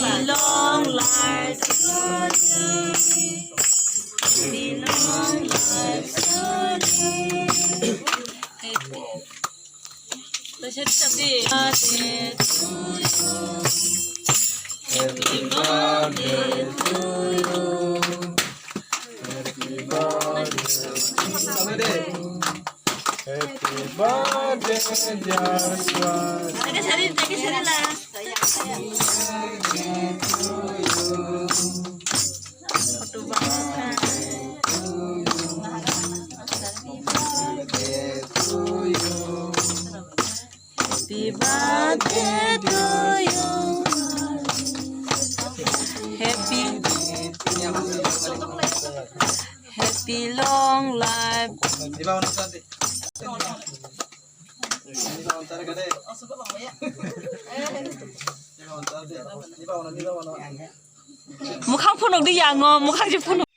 long life to you. Happy long life to you. Tôi sẽ chậm đi. Birthday to you. Happy birthday to you. Happy birthday. Happy birthday, dear Swan. Take a lah. Foto banget. Happy birthday to you. Happy long life. Di bawah nanti. Mukhang punog di yang mukhang je punog.